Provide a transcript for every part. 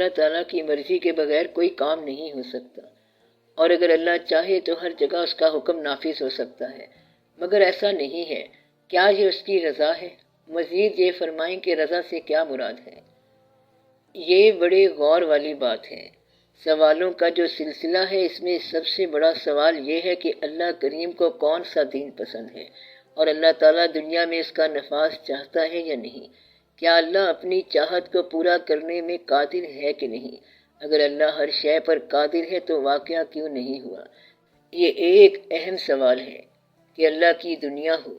اللہ تعالیٰ کی مرضی کے بغیر کوئی کام نہیں ہو سکتا، اور اگر اللہ چاہے تو ہر جگہ اس کا حکم نافذ ہو سکتا ہے، مگر ایسا نہیں ہے۔ کیا یہ اس کی رضا ہے؟ مزید یہ فرمائیں کہ رضا سے کیا مراد ہے؟ یہ بڑے غور والی بات ہے۔ سوالوں کا جو سلسلہ ہے، اس میں سب سے بڑا سوال یہ ہے کہ اللہ کریم کو کون سا دین پسند ہے، اور اللہ تعالیٰ دنیا میں اس کا نفاذ چاہتا ہے یا نہیں؟ کیا اللہ اپنی چاہت کو پورا کرنے میں قادر ہے کہ نہیں؟ اگر اللہ ہر شے پر قادر ہے تو واقعہ کیوں نہیں ہوا؟ یہ ایک اہم سوال ہے کہ اللہ کی دنیا ہو،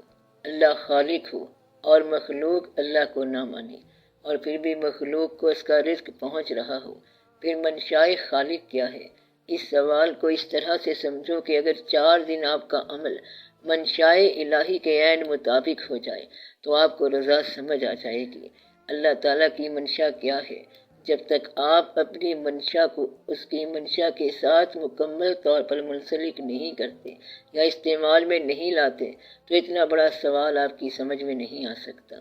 اللہ خالق ہو، اور مخلوق اللہ کو نہ مانے، اور پھر بھی مخلوق کو اس کا رزق پہنچ رہا ہو، پھر منشائے خالق کیا ہے؟ اس سوال کو اس طرح سے سمجھو کہ اگر 4 دن آپ کا عمل منشائے الہی کے عین مطابق ہو جائے تو آپ کو رضا سمجھ آ جائے گی۔ اللہ تعالیٰ کی منشا کیا ہے؟ جب تک آپ اپنی منشا کو اس کی منشا کے ساتھ مکمل طور پر منسلک نہیں کرتے یا استعمال میں نہیں لاتے تو اتنا بڑا سوال آپ کی سمجھ میں نہیں آ سکتا۔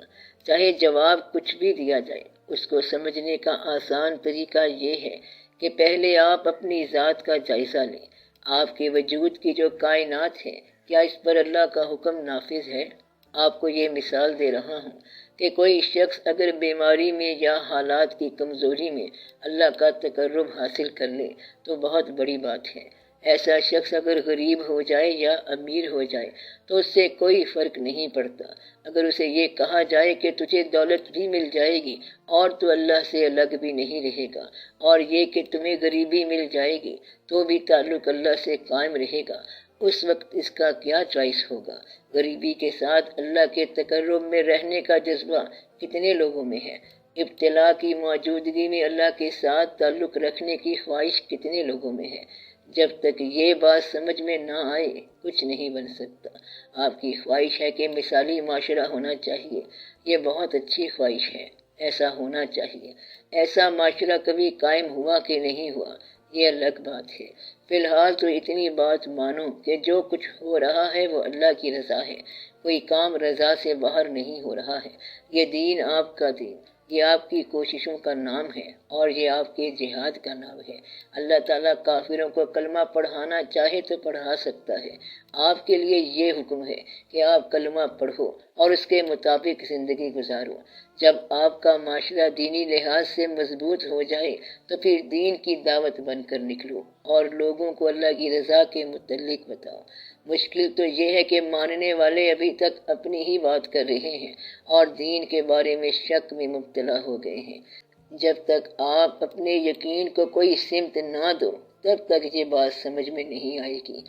چاہے جواب کچھ بھی دیا جائے، اس کو سمجھنے کا آسان طریقہ یہ ہے کہ پہلے آپ اپنی ذات کا جائزہ لیں۔ آپ کے وجود کی جو کائنات ہے، کیا اس پر اللہ کا حکم نافذ ہے؟ آپ کو یہ مثال دے رہا ہوں کہ کوئی شخص اگر بیماری میں یا حالات کی کمزوری میں اللہ کا تقرب حاصل کر لے تو بہت بڑی بات ہے۔ ایسا شخص اگر غریب ہو جائے یا امیر ہو جائے تو اس سے کوئی فرق نہیں پڑتا۔ اگر اسے یہ کہا جائے کہ تجھے دولت بھی مل جائے گی اور تو اللہ سے الگ بھی نہیں رہے گا، اور یہ کہ تمہیں غریبی مل جائے گی تو بھی تعلق اللہ سے قائم رہے گا، اس وقت اس کا کیا چوائس ہوگا؟ غریبی کے ساتھ اللہ کے تقرب میں رہنے کا جذبہ کتنے لوگوں میں ہے؟ ابتلا کی موجودگی میں اللہ کے ساتھ تعلق رکھنے کی خواہش کتنے لوگوں میں ہے؟ جب تک یہ بات سمجھ میں نہ آئے کچھ نہیں بن سکتا۔ آپ کی خواہش ہے کہ مثالی معاشرہ ہونا چاہیے، یہ بہت اچھی خواہش ہے، ایسا ہونا چاہیے۔ ایسا معاشرہ کبھی قائم ہوا کہ نہیں ہوا، یہ الگ بات ہے۔ فی الحال تو اتنی بات مانو کہ جو کچھ ہو رہا ہے وہ اللہ کی رضا ہے، کوئی کام رضا سے باہر نہیں ہو رہا ہے۔ یہ دین آپ کا دین، یہ آپ کی کوششوں کا نام ہے، اور یہ آپ کے جہاد کا نام ہے۔ اللہ تعالیٰ کافروں کو کلمہ پڑھانا چاہے تو پڑھا سکتا ہے۔ آپ کے لیے یہ حکم ہے کہ آپ کلمہ پڑھو اور اس کے مطابق زندگی گزارو۔ جب آپ کا معاشرہ دینی لحاظ سے مضبوط ہو جائے تو پھر دین کی دعوت بن کر نکلو اور لوگوں کو اللہ کی رضا کے متعلق بتاؤ۔ مشکل تو یہ ہے کہ ماننے والے ابھی تک اپنی ہی بات کر رہے ہیں اور دین کے بارے میں شک میں مبتلا ہو گئے ہیں۔ جب تک آپ اپنے یقین کو کوئی سمت نہ دو تب تک یہ بات سمجھ میں نہیں آئے گی۔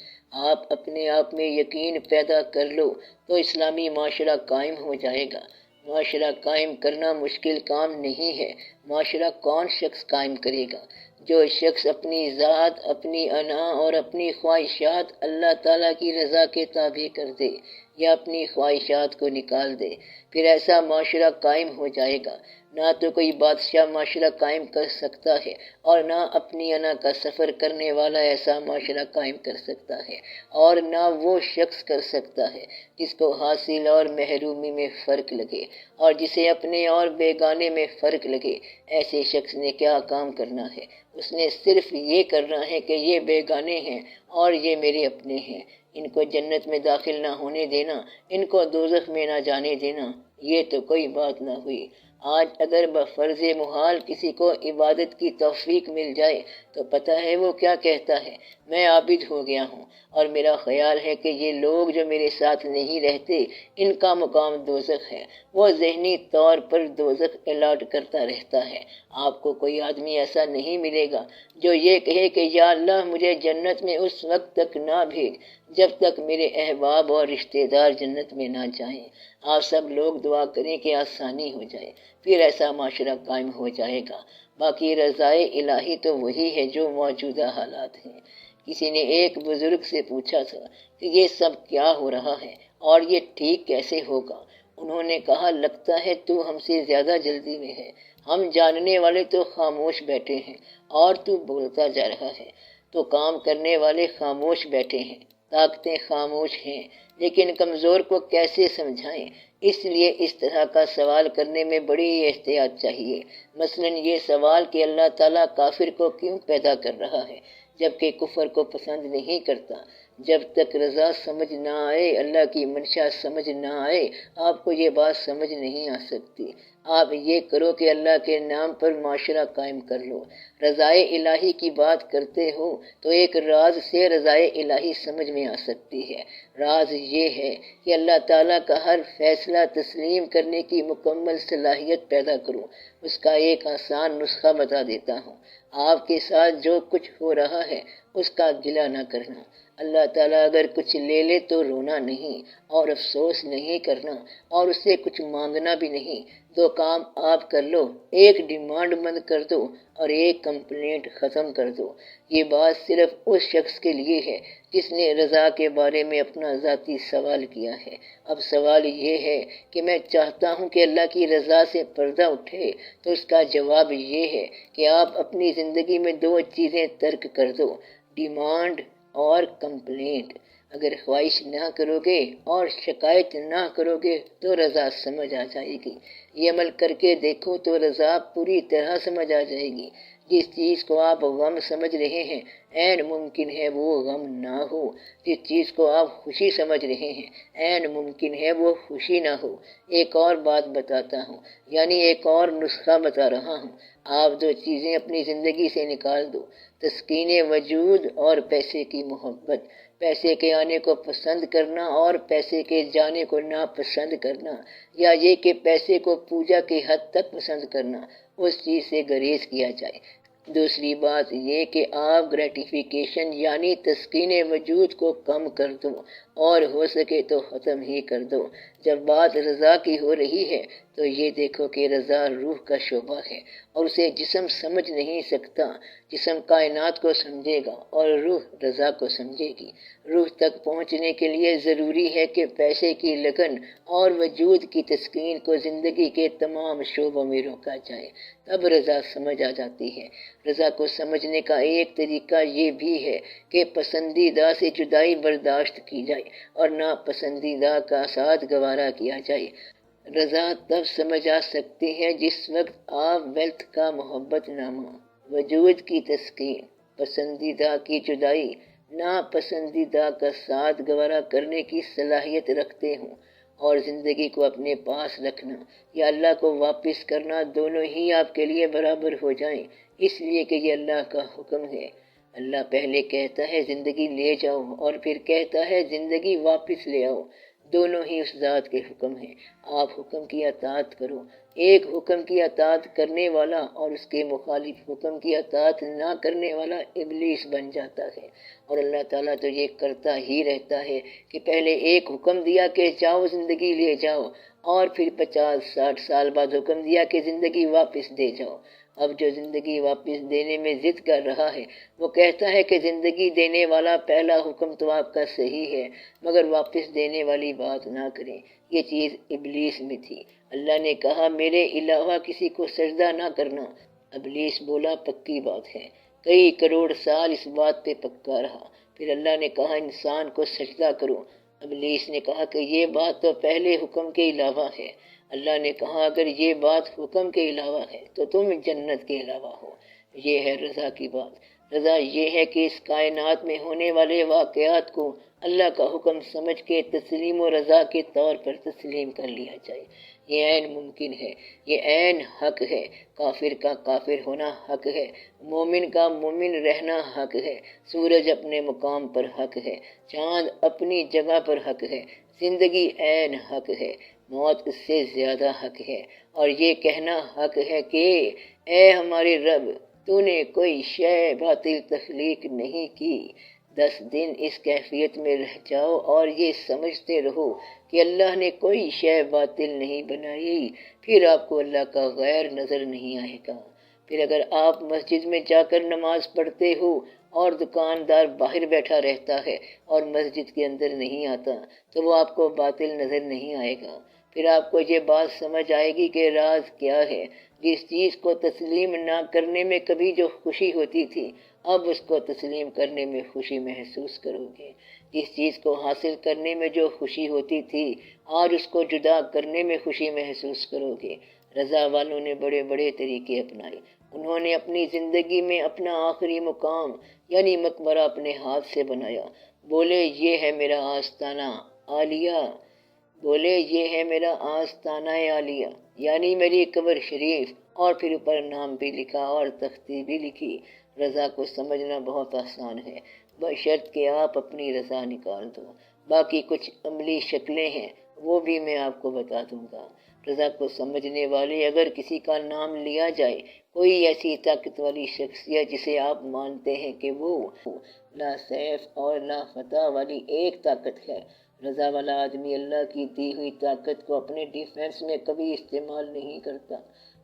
آپ اپنے آپ میں یقین پیدا کر لو تو اسلامی معاشرہ قائم ہو جائے گا۔ معاشرہ قائم کرنا مشکل کام نہیں ہے۔ معاشرہ کون شخص قائم کرے گا؟ جو شخص اپنی ذات، اپنی انا اور اپنی خواہشات اللہ تعالیٰ کی رضا کے تابع کر دے یا اپنی خواہشات کو نکال دے، پھر ایسا معاشرہ قائم ہو جائے گا۔ نہ تو کوئی بادشاہ معاشرہ قائم کر سکتا ہے اور نہ اپنی انا کا سفر کرنے والا ایسا معاشرہ قائم کر سکتا ہے، اور نہ وہ شخص کر سکتا ہے جس کو حاصل اور محرومی میں فرق لگے اور جسے اپنے اور بیگانے میں فرق لگے۔ ایسے شخص نے کیا کام کرنا ہے؟ اس نے صرف یہ کرنا ہے کہ یہ بیگانے ہیں اور یہ میرے اپنے ہیں، ان کو جنت میں داخل نہ ہونے دینا، ان کو دوزخ میں نہ جانے دینا۔ یہ تو کوئی بات نہ ہوئی۔ آج اگر بفرض محال کسی کو عبادت کی توفیق مل جائے تو پتہ ہے وہ کیا کہتا ہے؟ میں عابد ہو گیا ہوں اور میرا خیال ہے کہ یہ لوگ جو میرے ساتھ نہیں رہتے ان کا مقام دوزخ ہے۔ وہ ذہنی طور پر دوزخ الاٹ کرتا رہتا ہے۔ آپ کو کوئی آدمی ایسا نہیں ملے گا جو یہ کہے کہ یا اللہ مجھے جنت میں اس وقت تک نہ بھیج جب تک میرے احباب اور رشتہ دار جنت میں نہ جائیں۔ آپ سب لوگ دعا کریں کہ آسانی ہو جائے، پھر ایسا معاشرہ قائم ہو جائے گا۔ باقی رضائے الہی تو وہی ہے جو موجودہ حالات ہیں۔ کسی نے ایک بزرگ سے پوچھا تھا کہ یہ سب کیا ہو رہا ہے اور یہ ٹھیک کیسے ہوگا؟ انہوں نے کہا لگتا ہے تو ہم سے زیادہ جلدی میں ہے، ہم جاننے والے تو خاموش بیٹھے ہیں اور تو بولتا جا رہا ہے، تو کام کرنے والے خاموش بیٹھے ہیں طاقتیں خاموش ہیں، لیکن کمزور کو کیسے سمجھائیں؟ اس لیے اس طرح کا سوال کرنے میں بڑی احتیاط چاہیے۔ مثلا یہ سوال کہ اللہ تعالیٰ کافر کو کیوں پیدا کر رہا ہے جبکہ کفر کو پسند نہیں کرتا؟ جب تک رضا سمجھ نہ آئے، اللہ کی منشا سمجھ نہ آئے، آپ کو یہ بات سمجھ نہیں آ سکتی۔ آپ یہ کرو کہ اللہ کے نام پر معاشرہ قائم کر لو۔ رضائے الہی کی بات کرتے ہو تو ایک راز سے رضائے الہی سمجھ میں آ سکتی ہے۔ راز یہ ہے کہ اللہ تعالیٰ کا ہر فیصلہ تسلیم کرنے کی مکمل صلاحیت پیدا کروں۔ اس کا ایک آسان نسخہ بتا دیتا ہوں۔ آپ کے ساتھ جو کچھ ہو رہا ہے اس کا گلہ نہ کرنا۔ اللہ تعالیٰ اگر کچھ لے لے تو رونا نہیں اور افسوس نہیں کرنا اور اس سے کچھ مانگنا بھی نہیں۔ دو کام آپ کر لو، ایک ڈیمانڈ بند کر دو اور ایک کمپلینٹ ختم کر دو۔ یہ بات صرف اس شخص کے لیے ہے جس نے رضا کے بارے میں اپنا ذاتی سوال کیا ہے۔ اب سوال یہ ہے کہ میں چاہتا ہوں کہ اللہ کی رضا سے پردہ اٹھے، تو اس کا جواب یہ ہے کہ آپ اپنی زندگی میں دو چیزیں ترک کر دو، ڈیمانڈ اور کمپلینٹ۔ اگر خواہش نہ کرو گے اور شکایت نہ کرو گے تو رضا سمجھ آ جائے گی۔ یہ عمل کر کے دیکھو تو رضا پوری طرح سمجھ آ جائے گی۔ جس چیز کو آپ غم سمجھ رہے ہیں عین ممکن ہے وہ غم نہ ہو، جس چیز کو آپ خوشی سمجھ رہے ہیں عین ممکن ہے وہ خوشی نہ ہو۔ ایک اور بات بتاتا ہوں، یعنی ایک اور نسخہ بتا رہا ہوں۔ آپ دو چیزیں اپنی زندگی سے نکال دو، تسکین وجود اور پیسے کی محبت۔ پیسے کے آنے کو پسند کرنا اور پیسے کے جانے کو ناپسند کرنا، یا یہ کہ پیسے کو پوجا کی حد تک پسند کرنا، اس چیز سے گریز کیا جائے۔ دوسری بات یہ کہ آپ گریٹیفیکیشن یعنی تسکین وجود کو کم کر دو اور ہو سکے تو ختم ہی کر دو۔ جب بات رضا کی ہو رہی ہے تو یہ دیکھو کہ رضا روح کا شعبہ ہے اور اسے جسم سمجھ نہیں سکتا۔ جسم کائنات کو سمجھے گا اور روح رضا کو سمجھے گی۔ روح تک پہنچنے کے لیے ضروری ہے کہ پیسے کی لگن اور وجود کی تسکین کو زندگی کے تمام شعبوں میں روکا جائے، تب رضا سمجھ آ جاتی ہے۔ رضا کو سمجھنے کا ایک طریقہ یہ بھی ہے کہ پسندیدہ سے جدائی برداشت کی جائے اور ناپسندیدہ کا ساتھ گوارا کیا جائے۔ رضا تب سمجھ آ سکتی ہے جس وقت آپ ویلتھ کا محبت نامہ، وجود کی تسکین، پسندیدہ کی جدائی، ناپسندیدہ کا ساتھ گوارا کرنے کی صلاحیت رکھتے ہوں، اور زندگی کو اپنے پاس رکھنا یا اللہ کو واپس کرنا دونوں ہی آپ کے لیے برابر ہو جائیں، اس لیے کہ یہ اللہ کا حکم ہے۔ اللہ پہلے کہتا ہے زندگی لے جاؤ اور پھر کہتا ہے زندگی واپس لے آؤ، دونوں ہی اس ذات کے حکم ہیں۔ آپ حکم کی اطاعت کرو۔ ایک حکم کی اطاعت کرنے والا اور اس کے مخالف حکم کی اطاعت نہ کرنے والا ابلیس بن جاتا ہے، اور اللہ تعالیٰ تو یہ کرتا ہی رہتا ہے کہ پہلے ایک حکم دیا کہ جاؤ زندگی لے جاؤ، اور پھر 50-60 سال بعد حکم دیا کہ زندگی واپس دے جاؤ۔ اب جو زندگی واپس دینے میں ضد کر رہا ہے وہ کہتا ہے کہ زندگی دینے والا پہلا حکم تو آپ کا صحیح ہے، مگر واپس دینے والی بات نہ کریں۔ یہ چیز ابلیس میں تھی۔ اللہ نے کہا میرے علاوہ کسی کو سجدہ نہ کرنا۔ ابلیس بولا پکی بات ہے۔ کئی کروڑ سال اس بات پہ پکا رہا۔ پھر اللہ نے کہا انسان کو سجدہ کرو۔ ابلیس نے کہا کہ یہ بات تو پہلے حکم کے علاوہ ہے۔ اللہ نے کہا اگر یہ بات حکم کے علاوہ ہے تو تم جنت کے علاوہ ہو۔ یہ ہے رضا کی بات۔ رضا یہ ہے کہ اس کائنات میں ہونے والے واقعات کو اللہ کا حکم سمجھ کے تسلیم و رضا کے طور پر تسلیم کر لیا جائے۔ یہ عین ممکن ہے، یہ عین حق ہے۔ کافر کا کافر ہونا حق ہے، مومن کا مومن رہنا حق ہے، سورج اپنے مقام پر حق ہے، چاند اپنی جگہ پر حق ہے، زندگی عین حق ہے، موت اس سے زیادہ حق ہے، اور یہ کہنا حق ہے کہ اے ہمارے رب تو نے کوئی شے باطل تخلیق نہیں کی۔ 10 دن اس کیفیت میں رہ جاؤ اور یہ سمجھتے رہو کہ اللہ نے کوئی شے باطل نہیں بنائی، پھر آپ کو اللہ کا غیر نظر نہیں آئے گا۔ پھر اگر آپ مسجد میں جا کر نماز پڑھتے ہو اور دکاندار باہر بیٹھا رہتا ہے اور مسجد کے اندر نہیں آتا تو وہ آپ کو باطل نظر نہیں آئے گا۔ پھر آپ کو یہ بات سمجھ آئے گی کہ راز کیا ہے۔ جس چیز کو تسلیم نہ کرنے میں کبھی جو خوشی ہوتی تھی اب اس کو تسلیم کرنے میں خوشی محسوس کرو گے۔ جس چیز کو حاصل کرنے میں جو خوشی ہوتی تھی، آج اس کو جدا کرنے میں خوشی محسوس کرو گے۔ رضا والوں نے بڑے بڑے طریقے اپنائے۔ انہوں نے اپنی زندگی میں اپنا آخری مقام یعنی مقبرہ اپنے ہاتھ سے بنایا۔ بولے یہ ہے میرا آستانہ عالیہ، بولے یہ ہے میرا آستانہ عالیہ یعنی میری قبر شریف، اور پھر اوپر نام بھی لکھا اور تختی بھی لکھی۔ رضا کو سمجھنا بہت آسان ہے، بشرط کہ آپ اپنی رضا نکال دو۔ باقی کچھ عملی شکلیں ہیں، وہ بھی میں آپ کو بتا دوں گا۔ رضا کو سمجھنے والے اگر کسی کا نام لیا جائے، کوئی ایسی طاقت والی شخصیت جسے آپ مانتے ہیں کہ وہ لا سیف اور لا فتح والی ایک طاقت ہے، رضا والا آدمی اللہ کی دی ہوئی طاقت کو اپنے ڈیفنس میں کبھی استعمال نہیں کرتا۔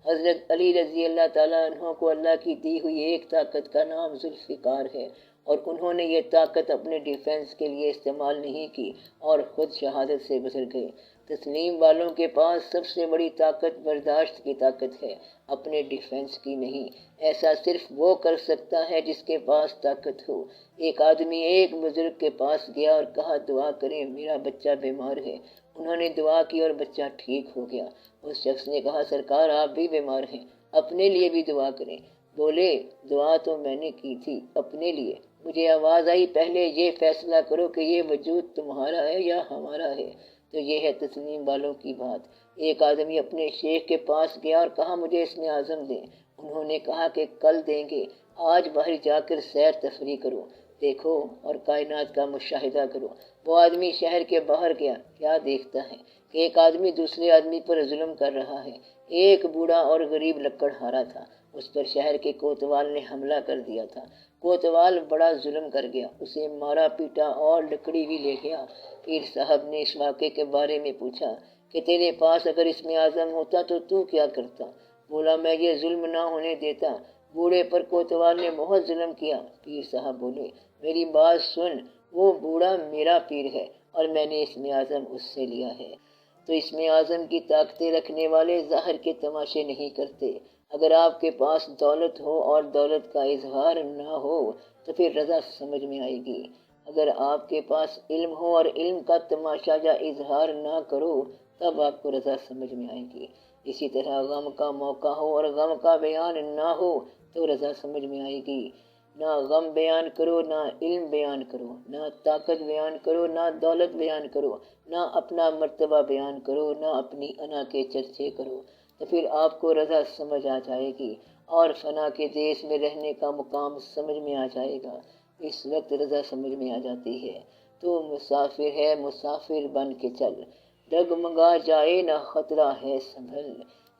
حضرت علی رضی اللہ تعالیٰ عنہ کو اللہ کی دی ہوئی ایک طاقت کا نام ذوالفقار ہے، اور انہوں نے یہ طاقت اپنے ڈیفنس کے لیے استعمال نہیں کی اور خود شہادت سے گزر گئے۔ تسلیم والوں کے پاس سب سے بڑی طاقت برداشت کی طاقت ہے، اپنے ڈیفنس کی نہیں۔ ایسا صرف وہ کر سکتا ہے جس کے پاس طاقت ہو۔ ایک آدمی ایک بزرگ کے پاس گیا اور کہا دعا کریں میرا بچہ بیمار ہے۔ انہوں نے دعا کی اور بچہ ٹھیک ہو گیا۔ اس شخص نے کہا سرکار آپ بھی بیمار ہیں، اپنے لیے بھی دعا کریں۔ بولے دعا تو میں نے کی تھی اپنے لیے، مجھے آواز آئی پہلے یہ فیصلہ کرو کہ یہ وجود تمہارا ہے یا ہمارا ہے۔ تو یہ ہے تسلیم والوں کی بات۔ ایک آدمی اپنے شیخ کے پاس گیا اور کہا مجھے اسم اعظم دیں۔ انہوں نے کہا کہ کل دیں گے، آج باہر جا کر سیر تفریح کرو، دیکھو اور کائنات کا مشاہدہ کرو۔ وہ آدمی شہر کے باہر گیا، کیا دیکھتا ہے کہ ایک آدمی دوسرے آدمی پر ظلم کر رہا ہے۔ ایک بوڑھا اور غریب لکڑہارا تھا، اس پر شہر کے کوتوال نے حملہ کر دیا تھا۔ کوتوال بڑا ظلم کر گیا، اسے مارا پیٹا اور لکڑی بھی لے گیا۔ پیر صاحب نے اس واقعے کے بارے میں پوچھا کہ تیرے پاس اگر اسم اعظم ہوتا تو کیا کرتا؟ بولا میں یہ ظلم نہ ہونے دیتا، بوڑھے پر کوتوال نے بہت ظلم کیا۔ پیر صاحب بولے میری بات سن، وہ بوڑھا میرا پیر ہے اور میں نے اسم اعظم اس سے لیا ہے۔ تو اسم اعظم کی طاقتیں رکھنے والے ظاہر کے تماشے نہیں کرتے۔ اگر آپ کے پاس دولت ہو اور دولت کا اظہار نہ ہو تو پھر رضا سمجھ میں آئے گی۔ اگر آپ کے پاس علم ہو اور علم کا تماشا یا اظہار نہ کرو تب آپ کو رضا سمجھ میں آئے گی۔ اسی طرح غم کا موقع ہو اور غم کا بیان نہ ہو تو رضا سمجھ میں آئے گی۔ نہ غم بیان کرو، نہ علم بیان کرو، نہ طاقت بیان کرو، نہ دولت بیان کرو، نہ اپنا مرتبہ بیان کرو، نہ اپنی انا کے چرچے کرو، تو پھر آپ کو رضا سمجھ آ جائے گی اور فنا کے دیس میں رہنے کا مقام سمجھ میں آ جائے گا۔ اس وقت رضا سمجھ میں آ جاتی ہے۔ تو مسافر ہے مسافر بن کے چل، ڈگمگا جائے نہ خطرہ ہے سنبھل۔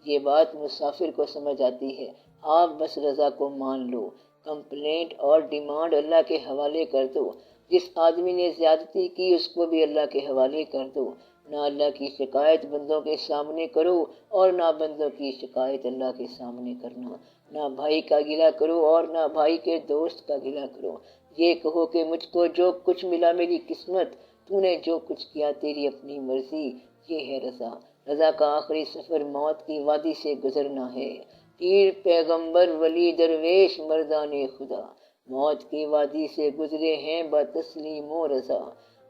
یہ بات مسافر کو سمجھ آتی ہے۔ آپ بس رضا کو مان لو، کمپلینٹ اور ڈیمانڈ اللہ کے حوالے کر دو۔ جس آدمی نے زیادتی کی اس کو بھی اللہ کے حوالے کر دو۔ نہ اللہ کی شکایت بندوں کے سامنے کرو اور نہ بندوں کی شکایت اللہ کے سامنے کرنا۔ نہ بھائی کا گلہ کرو اور نہ بھائی کے دوست کا گلہ کرو۔ یہ کہو کہ مجھ کو جو کچھ ملا میری قسمت، تو نے جو کچھ کیا تیری اپنی مرضی۔ یہ ہے رضا۔ رضا کا آخری سفر موت کی وادی سے گزرنا ہے۔ پیر پیغمبر ولی درویش مردان خدا موت کی وادی سے گزرے ہیں بتسلیم و رضا۔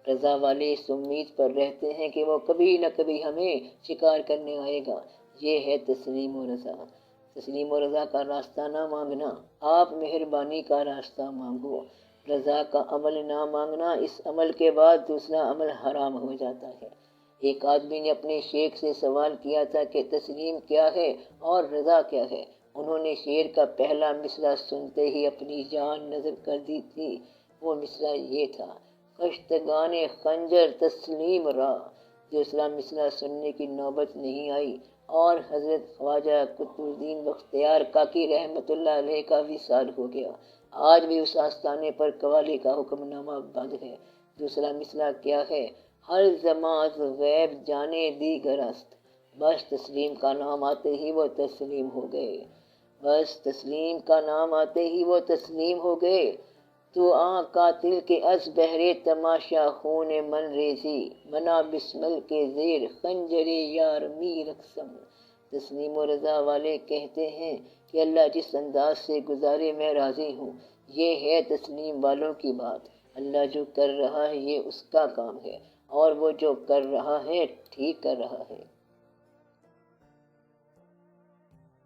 رضا والے اس امید پر رہتے ہیں کہ وہ کبھی نہ کبھی ہمیں شکار کرنے آئے گا۔ یہ ہے تسلیم و رضا۔ تسلیم و رضا کا راستہ نہ مانگنا، آپ مہربانی کا راستہ مانگو۔ رضا کا عمل نہ مانگنا، اس عمل کے بعد دوسرا عمل حرام ہو جاتا ہے۔ ایک آدمی نے اپنے شیخ سے سوال کیا تھا کہ تسلیم کیا ہے اور رضا کیا ہے۔ انہوں نے شعر کا پہلا مصرع سنتے ہی اپنی جان نذر کر دی تھی۔ وہ مصرع یہ تھا کشتگان خنجر تسلیم را۔ دوسرا مصرع سننے کی نوبت نہیں آئی اور حضرت خواجہ قطب الدین بختیار کاکی رحمۃ اللہ علیہ کا وصال ہو گیا۔ آج بھی اس آستانے پر قوالی کا حکم نامہ بند ہے۔ دوسرا مصرع کیا ہے؟ ہر زمان از غیب جانے دیگر است، بس تسلیم کا نام آتے ہی وہ تسلیم ہو گئے۔ بس تسلیم کا نام آتے ہی وہ تسلیم ہو گئے۔ تو قاتل کے از بہرے تماشا خون من ریزی، منا بسمل کے زیر خنجر یار می رقصم۔ تسلیم و رضا والے کہتے ہیں کہ اللہ جس انداز سے گزارے میں راضی ہوں، یہ ہے تسلیم والوں کی بات، اللہ جو کر رہا ہے یہ اس کا کام ہے، اور وہ جو کر رہا ہے ٹھیک کر رہا ہے۔